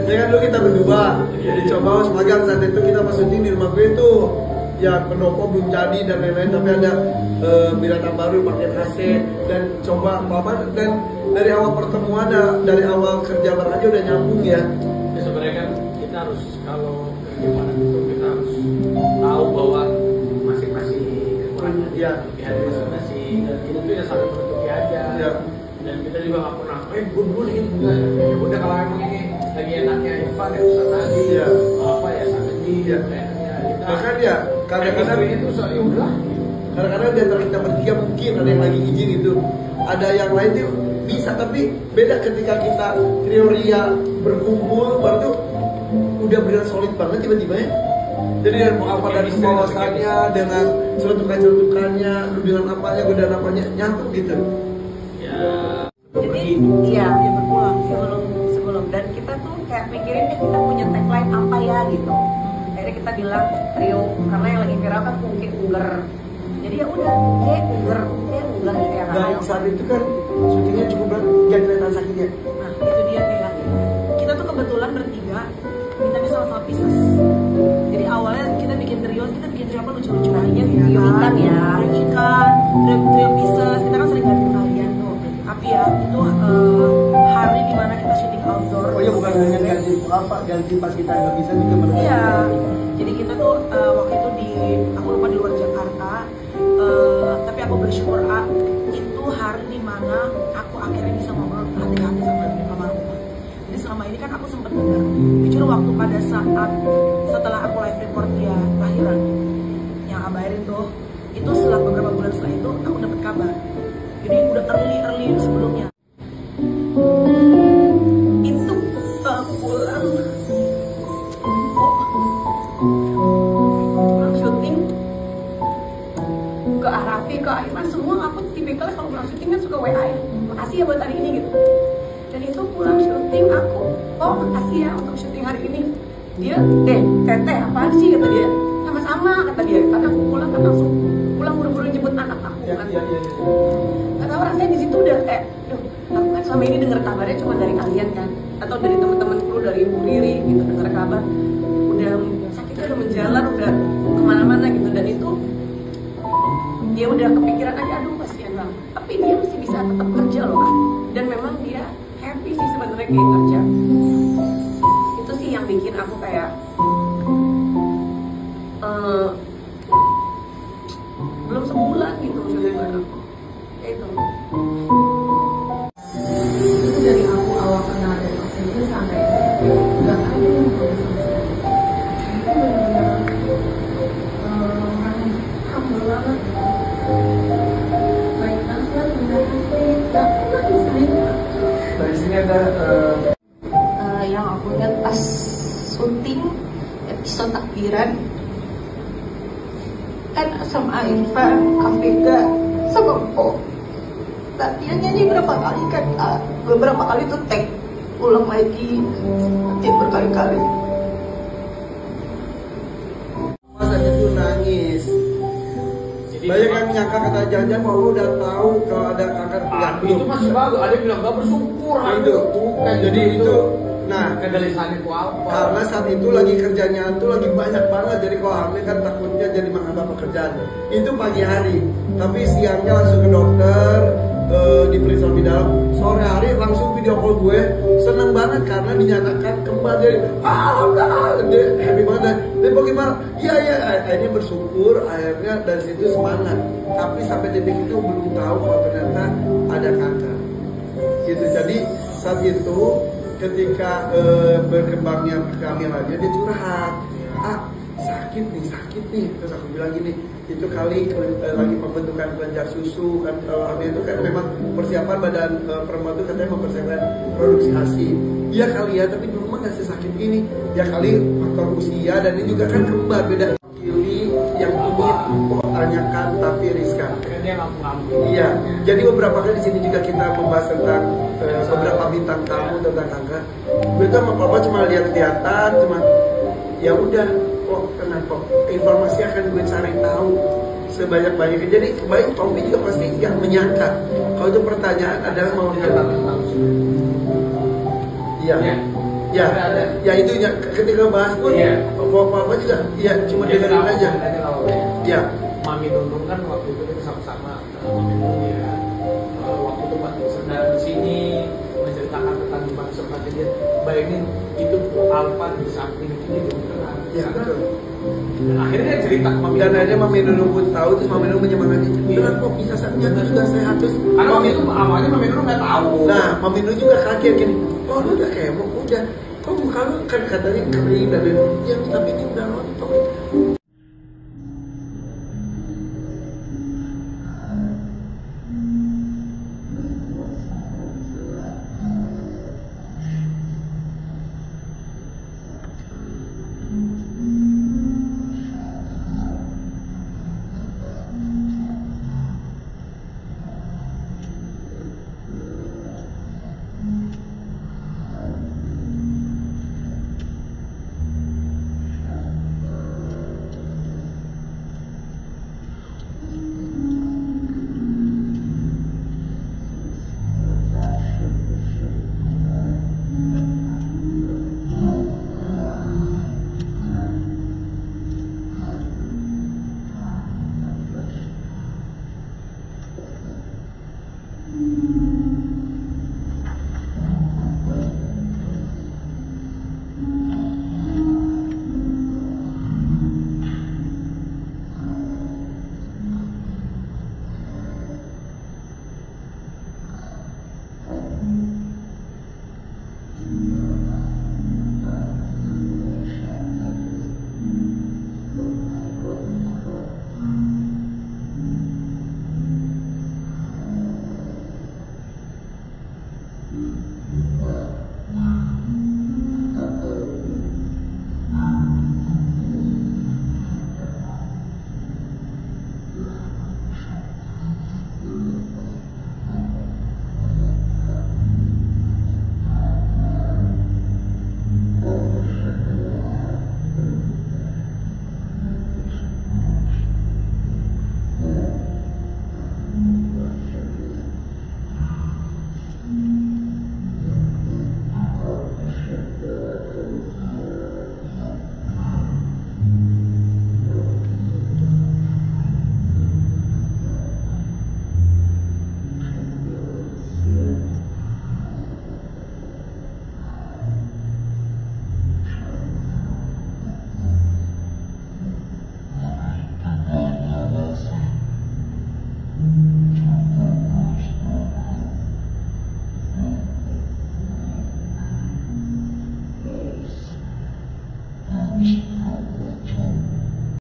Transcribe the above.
Ya kan dulu kita berdua, jadi coba magang saat itu kita pas syuting di rumah gue itu ya pendopo belum jadi dan lain-lain, tapi ada binatang baru pakai AC dan coba apa dan dari awal pertemuan dari awal kerja bareng aja udah nyambung ya. Ya sebenarnya kan kita harus kalau kerja bareng itu kita harus tahu bahwa masing-masing kekurangan ya masing-masing dan kita tuh ya saling menutupi aja ya. Dan kita juga nggak pernah gue nih ya udah kalau emang ini lagi enaknya Ivan ya usah tadi ya apa ya santai ya. Bahkan ya kadang-kadang itu ya udah kadang-kadang di antara kita bertiga mungkin ada yang lagi izin itu, ada yang lain tuh bisa, tapi beda ketika kita trio Ria berkumpul baru tuh udah benar solid banget tiba-tiba ya. Jadi dengan apa dari kewawasannya, dengan celutukan-celutukannya, lu dengan apanya, gue dengan apanya nyatu gitu. Jadi iya dia berpulang sebelum dan kita tuh kayak mikirin kita punya tagline apa ya gitu. Akhirnya kita bilang trio karena yang lagi viral kan mungkin uger. Jadi ya udah kayak uger kayak Dan saat itu kan syutingnya cukup berat, gak kelihatan sakitnya. Nah itu dia kayak kita tuh kebetulan bertiga kita sama Pisces. Jadi awalnya kita bikin trio apa lucu-lucuannya gitu trio ikan ya, trio Pisces, kita kan sering ganti kalian tuh. Tapi ya itu hari dimana kita syuting outdoor. Oh iya, bukan hanya ganti pas kita nggak bisa juga mereka. Iya. Jadi kita tuh waktu itu aku lupa di luar Jakarta. Tapi aku bersyukur itu hari dimana aku akhirnya bisa ngobrol hati-hati sama almarhumah. Jadi selama ini kan aku sempat dengar, jujur waktu pada saat setelah aku live report dia lahiran, yang kabarin tuh, itu setelah beberapa bulan setelah itu aku dapat kabar. Jadi udah early sebelumnya. Itu pulang syuting ke Arafi, ke Aiman, semua aku tipikalnya kalau pulang syuting kan suka WA ya, makasih ya buat hari ini gitu. Dan itu pulang syuting aku, makasih ya untuk syuting hari ini. Dia, teteh apaan sih kata dia, sama-sama kata dia, karena aku pulang kan langsung pulang buru-buru jemput anak aku kan. Gak tau rasanya di situ udah kayak, aku kan selama ini dengar kabarnya cuma dari kalian kan, atau dari teman-teman kru, dari Ibu Riri gitu, dengar kabar udah sakitnya udah menjalar, udah kemana-mana gitu. Dan itu dia udah kepikiran aja, aduh kasihan banget, tapi dia masih bisa tetap kerja loh kan. Dan memang dia happy sih sebenarnya kayak kerja. Itu sih yang bikin aku kayak belum sebulan gitu syuting bareng. Itu dari aku awal kenal dari vaksin itu sampai nggak ada yang berusaha. Itu benar-benar humble banget, baik banget, nggak pernah disayang. Dari sini ada yang aku ingat pas syuting episode takbiran kan sama Irfan, Kavega, sama Po. Latihan nyanyi berapa kali kan? Beberapa kali tuh take ulang lagi, nanti berkali-kali. masa itu nangis. Banyak yang menyangka kata jangan bahwa udah tahu kalau ada kanker. Itu masih bagus, ada yang bilang gak bersyukur. Itu bukan. Jadi itu, nah kegelisahan itu apa? karena saat itu lagi kerjanya tuh lagi banyak banget, jadi kalau hamil kan takutnya jadi menghambat pekerjaan. Itu pagi hari, tapi siangnya langsung ke dokter, diperiksa lebih dalam. Sore hari langsung video call gue, seneng banget karena dinyatakan kembar. Jadi dia happy banget. Dan bagaimana? Iya, akhirnya bersyukur, akhirnya dari situ semangat. Tapi sampai detik itu belum tahu kalau ternyata ada kanker. Gitu. Jadi saat itu ketika berkembangnya kehamilannya dia curhat, sakit nih, terus aku bilang gini, itu kali lagi pembentukan kelenjar susu kan, kalau hamil itu kan memang persiapan badan perempuan itu katanya mempersiapkan produksi ASI. Iya kali ya, tapi dulu mah nggak sesakit ini. Ya kali faktor usia dan ini juga kan kembar beda. Pilih yang ini tanyakan tapi riskan. Dia ngamuk-ngamuk. Iya, jadi beberapa kali di sini juga kita membahas tentang beberapa bintang tamu tentang kanker. Gue tuh sama Papa cuma lihat-lihatan, cuma ya udah, kok tenang kok, informasi akan gue cari tahu sebanyak-banyaknya. Jadi kebaik Tommy juga pasti nggak menyangka kalau itu pertanyaan adalah mau lihat. Iya. Ya, Ada. ya itu ya, ketika bahas pun Iya. apa juga, ya cuma Kita dengerin tahu aja. sebenarnya awalnya. Ya, Mami Nunung kan waktu itu kita sama-sama Mami Nunung ya. Waktu itu pas sedang di sini menceritakan tentang gimana sebenarnya dia bayangin itu Alfa di samping ini dokteran. ya betul. Dan akhirnya dia cerita ke Mami Dan Nunung. akhirnya Mami Nunung pun tahu, terus Mami Nunung menyemangati. Benar kok bisa saatnya itu juga sehat terus. Karena waktu itu awalnya Mami Nunung nggak tahu. Nah, Mami Nunung juga kaget gini. Oh lu udah kemo, udah. Kok muka lu kan katanya kering dan yang tapi ini udah rontok.